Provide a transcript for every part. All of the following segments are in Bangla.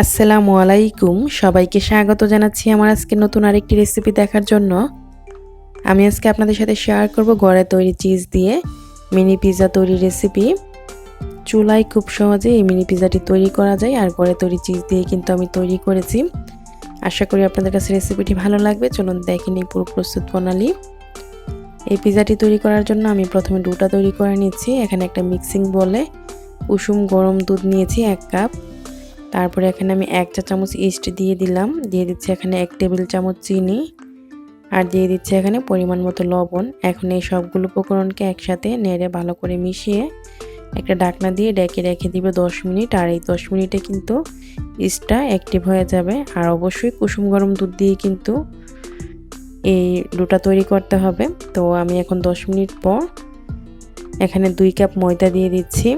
আসসালামু আলাইকুম, সবাইকে স্বাগত জানাচ্ছি আমার আজকে নতুন আরেকটি রেসিপি দেখার জন্য। আমি আজকে আপনাদের সাথে শেয়ার করব ঘরে তৈরি চিজ দিয়ে মিনি পিৎজা তৈরির রেসিপি। চুলায় খুব সহজে এই মিনি পিৎজাটি তৈরি করা যায়, আর ঘরে তৈরি চিজ দিয়ে কিন্তু আমি তৈরি করেছি। আশা করি আপনাদের কাছে রেসিপিটি ভালো লাগবে। চলুন দেখে নিই পুরো প্রস্তুত প্রণালী। এই পিৎজাটি তৈরি করার জন্য আমি প্রথমে ডোটা তৈরি করে নিচ্ছি। এখানে একটা মিক্সিং বলে কুসুম গরম দুধ নিয়েছি 1 কাপ। তারপরে এখানে আমি 1 চা চামচ ইস্ট দিয়ে দিলাম, দিয়ে দিচ্ছি এখানে 1 টেবিল চামচ চিনি, আর দিয়ে দিচ্ছি এখানে পরিমাণ মতো লবণ। এখন এই সবগুলো উপকরণকে একসাথে নেড়ে ভালো করে মিশিয়ে একটা ঢাকনা দিয়ে ঢেকে রেখে দিব 10 মিনিট। আর এই 10 মিনিটে কিন্তু ইস্টটা অ্যাক্টিভ হয়ে যাবে। আর অবশ্যই কুসুম গরম দুধ দিয়ে কিন্তু এই ডোটা তৈরি করতে হবে। তো আমি এখন 10 মিনিট পর এখানে 2 কাপ ময়দা দিয়ে দিচ্ছি।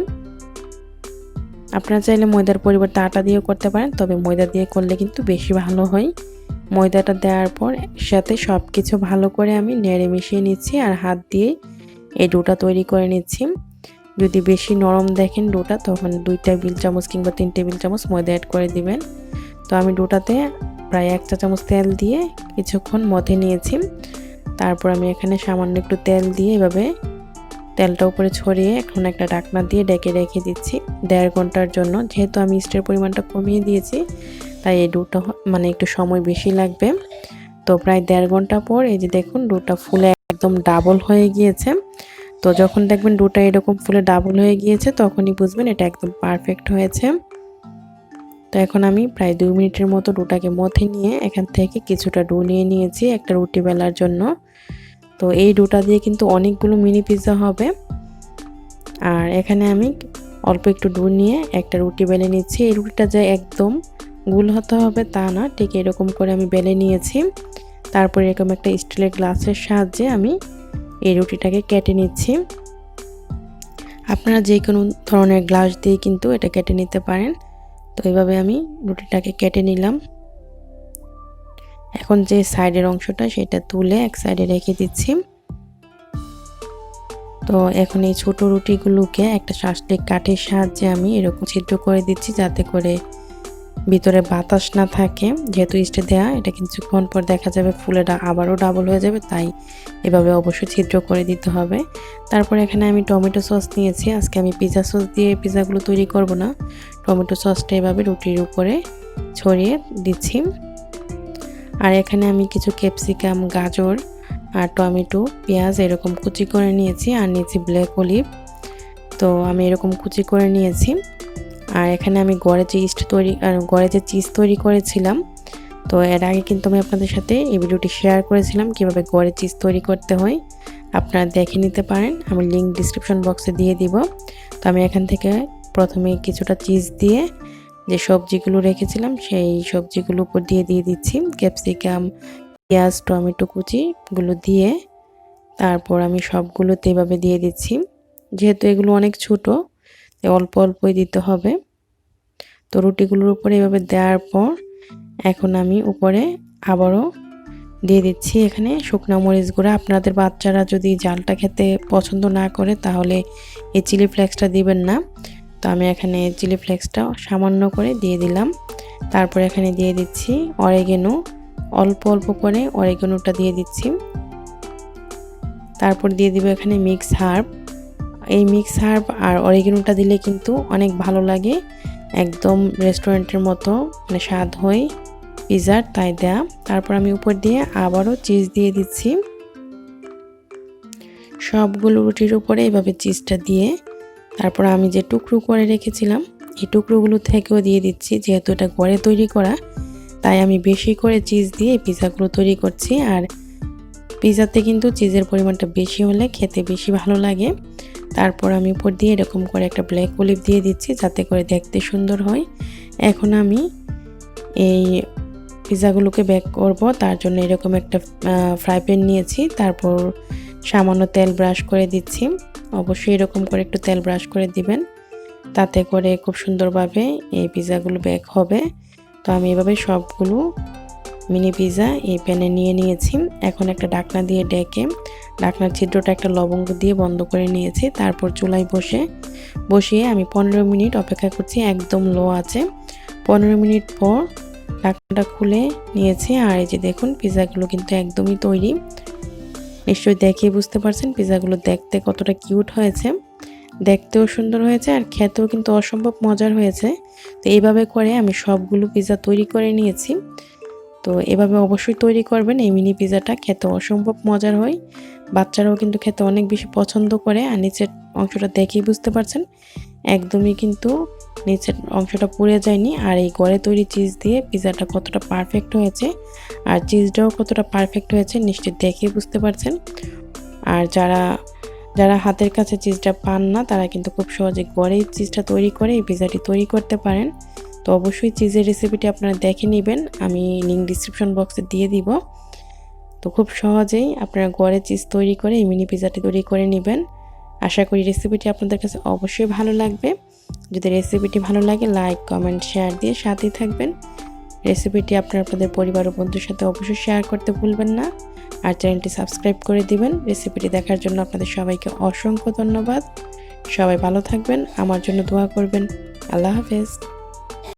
আপনারা চাইলে ময়দার পরিবর্তে আটা দিয়েও করতে পারেন, তবে ময়দা দিয়ে করলে কিন্তু বেশি ভালো হয়। ময়দাটা দেওয়ার পর একসাথে সব কিছু ভালো করে আমি নেড়ে মিশিয়ে নিচ্ছি, আর হাত দিয়ে এই ডোটা তৈরি করে নিচ্ছি। যদি বেশি নরম দেখেন ডোটা, তখন 2 টেবিল চামচ কিংবা 3 টেবিল চামচ ময়দা অ্যাড করে দিবেন। তো আমি ডোটাতে প্রায় 1 চা চামচ তেল দিয়ে কিছুক্ষণ মথে নিয়েছি। তারপর আমি এখানে সামান্য একটু তেল দিয়ে এভাবে তেলটা উপরে ছড়িয়ে এখন একটা ঢাকনা দিয়ে ঢেকে রেখে দিচ্ছি 1.5 ঘন্টার জন্য। যেহেতু আমি ইস্টের পরিমাণটা কমিয়ে দিয়েছি, তাই এই ডোটা একটু সময় বেশি লাগবে। তো প্রায় 1.5 ঘন্টা পর এই যে দেখুন ডোটা ফুলে একদম ডাবল হয়ে গিয়েছে। তো যখন দেখবেন ডোটা এরকম ফুলে ডাবল হয়ে গিয়েছে, তখনই বুঝবেন এটা একদম পারফেক্ট হয়েছে। তো এখন আমি প্রায় 2 মিনিটের মতো ডোটাকে মথে নিয়ে এখান থেকে কিছুটা ডো নিয়ে নিয়েছি একটা রুটি বেলার জন্য। তো এই ডোটা দিয়ে কিন্তু অনেকগুলো মিনি পিৎজা হবে। আর এখানে আমি অল্প একটু ডো নিয়ে একটা রুটি বেলে নিচ্ছি। এই রুটিটা যে একদম গোল হতে হবে তা না, ঠিক এরকম করে আমি বেলে নিয়েছি। তারপর এরকম একটা স্টিলের গ্লাসের সাহায্যে আমি এই রুটিটাকে কেটে নিচ্ছি। আপনারা যে কোনো ধরনের গ্লাস দিয়ে কিন্তু এটা কেটে নিতে পারেন। তো এইভাবে আমি রুটিটাকে কেটে নিলাম। এখন যে সাইডের অংশটা সেটা তুলে এক সাইডে রেখে দিচ্ছি। তো এখন এই ছোট রুটিগুলোকে একটা শাঁসলিক কাঠির সাহায্যে আমি এরকম ছিদ্র করে দিচ্ছি, যাতে করে ভিতরে বাতাস না থাকে। যেহেতু ইস্টে দেওয়া, এটা কিছুক্ষণ পর দেখা যাবে ফুলে আবারও ডাবল হয়ে যাবে, তাই এভাবে অবশ্যই ছিদ্র করে দিতে হবে। তারপর এখানে আমি টমেটো সস নিয়েছি। আজকে আমি পিৎজা সস দিয়ে পিৎজাগুলো তৈরি করব না, টমেটো সসটা এভাবে রুটির উপরে ছড়িয়ে দিচ্ছি। আর এখানে আমি কিছু ক্যাপসিকাম, গাজর আর টমেটো, পেঁয়াজ এরকম কুচি করে নিয়েছি, আর নিয়েছি ব্ল্যাক অলিভ। তো আমি এরকম কুচি করে নিয়েছি। আর এখানে আমি ঘরে যে চিজ তৈরি করেছিলাম, তো এর আগে কিন্তু আমি আপনাদের সাথে এই ভিডিওটি শেয়ার করেছিলাম কিভাবে ঘরে চিজ তৈরি করতে হয়। আপনারা দেখে নিতে পারেন, আমি লিঙ্ক ডিসক্রিপশন বক্সে দিয়ে দিব। তো আমি এখান থেকে প্রথমে কিছুটা চিজ দিয়ে যে সবজিগুলো রেখেছিলাম সেই সবজিগুলো উপর দিয়ে দিচ্ছি। ক্যাপসিকাম, পেঁয়াজ, টমেটো কুচিগুলো দিয়ে তারপর আমি সবগুলোতে এভাবে দিয়ে দিচ্ছি। যেহেতু এগুলো অনেক ছোট, তাই অল্প অল্পই দিতে হবে। তো রুটিগুলোর উপরে এভাবে দেওয়ার পর এখন আমি উপরে আবারও দিয়ে দিচ্ছি এখানে শুকনো মরিচ গুঁড়া। আপনাদের বাচ্চারা যদি ঝালটা খেতে পছন্দ না করে, তাহলে এই চিলি ফ্লেক্সটা দিবেন না। তো আমি এখানে চিলি ফ্লেক্সটা সামান্য করে দিয়ে দিলাম। তারপর এখানে দিয়ে দিচ্ছি অরিগ্যানো, অল্প অল্প করে অরিগ্যানোটা দিয়ে দিচ্ছি। তারপর দিয়ে দিব এখানে মিক্স হার্ব। এই মিক্স হার্ব আর অরিগ্যানোটা দিলে কিন্তু অনেক ভালো লাগে, একদম রেস্টুরেন্টের মতো স্বাদ হয় পিৎজার, তাই দেয়া। তারপর আমি উপর দিয়ে আবারও চিজ দিয়ে দিচ্ছি। সবগুলো রুটির উপরে এভাবে চিজটা দিয়ে তারপর আমি যে টুকরো করে রেখেছিলাম এই টুকরোগুলো থেকেও দিয়ে দিচ্ছি। যেহেতু এটা ঘরে তৈরি করা, তাই আমি বেশি করে চিজ দিয়ে পিৎজাগুলো তৈরি করছি। আর পিৎজাতে কিন্তু চিজের পরিমাণটা বেশি হলে খেতে বেশি ভালো লাগে। তারপর আমি উপর দিয়ে এরকম করে একটা ব্ল্যাক অলিভ দিয়ে দিচ্ছি, যাতে করে দেখতে সুন্দর হয়। এখন আমি এই পিৎজাগুলোকে বেক করব, তার জন্য এরকম একটা ফ্রাই প্যান নিয়েছি। তারপর সামান্য তেল ব্রাশ করে দিচ্ছি। অবশ্যই এরকম করে একটু তেল ব্রাশ করে দিবেন, তাতে করে খুব সুন্দরভাবে এই পিৎজাগুলো বেক হবে। তো আমি এভাবে সবগুলো মিনি পিৎজা এই প্যানে নিয়ে নিয়েছি। এখন একটা ঢাকনা দিয়ে ঢেকে ঢাকনার ছিদ্রটা একটা লবঙ্গ দিয়ে বন্ধ করে নিয়েছি। তারপর চুলায় বসিয়ে আমি 15 মিনিট অপেক্ষা করছি একদম লো আছে। 15 মিনিট পর ঢাকনাটা খুলে নিয়েছি, আর এই যে দেখুন পিৎজাগুলো কিন্তু একদমই তৈরি। নিশ্চয়ই দেখে বুঝতে পারছেন পিৎজাগুলো দেখতে কতটা কিউট হয়েছে, দেখতেও সুন্দর হয়েছে আর খেতেও কিন্তু অসম্ভব মজার হয়েছে। তো এইভাবে করে আমি সবগুলো পিৎজা তৈরি করে নিয়েছি। তো এভাবে অবশ্যই তৈরি করবেন, এই মিনি পিৎজাটা খেতে অসম্ভব মজার হয়, বাচ্চারাও কিন্তু খেতে অনেক বেশি পছন্দ করে। আর নিচের অংশটা দেখেই বুঝতে পারছেন একদমই কিন্তু নিচের অংশটা পুড়ে যায়নি। আর এই ঘরে তৈরি চিজ দিয়ে পিৎজাটা কতটা পারফেক্ট হয়েছে আর চিজটাও কতটা পারফেক্ট হয়েছে নিশ্চয়ই দেখেই বুঝতে পারছেন। আর যারা হাতের কাছে চিজটা পান না তারা কিন্তু খুব সহজে ঘরেই চিজটা তৈরি করে এই পিৎজাটি তৈরি করতে পারেন। তো অবশ্যই চিজের রেসিপিটি আপনারা দেখে নেবেন, আমি লিঙ্ক ডিসক্রিপশন বক্সে দিয়ে দিব। তো খুব সহজেই আপনারা ঘরে চিজ তৈরি করে এই মিনি পিৎজাটি তৈরি করে নেবেন। আশা করি রেসিপিটি আপনাদের কাছে অবশ্যই ভালো লাগবে। যদি রেসিপিটি ভালো লাগে লাইক কমেন্ট শেয়ার দিয়ে সাথেই থাকবেন। রেসিপিটি আপনাদের পরিবার ও বন্ধুর সাথে অবশ্যই শেয়ার করতে ভুলবেন না। আর চ্যানেলটি সাবস্ক্রাইব করে দিবেন। রেসিপিটি দেখার জন্য আপনাদের সবাইকে অসংখ্য ধন্যবাদ। সবাই ভালো থাকবেন, আমার জন্য দোয়া করবেন। আল্লাহ হাফেজ।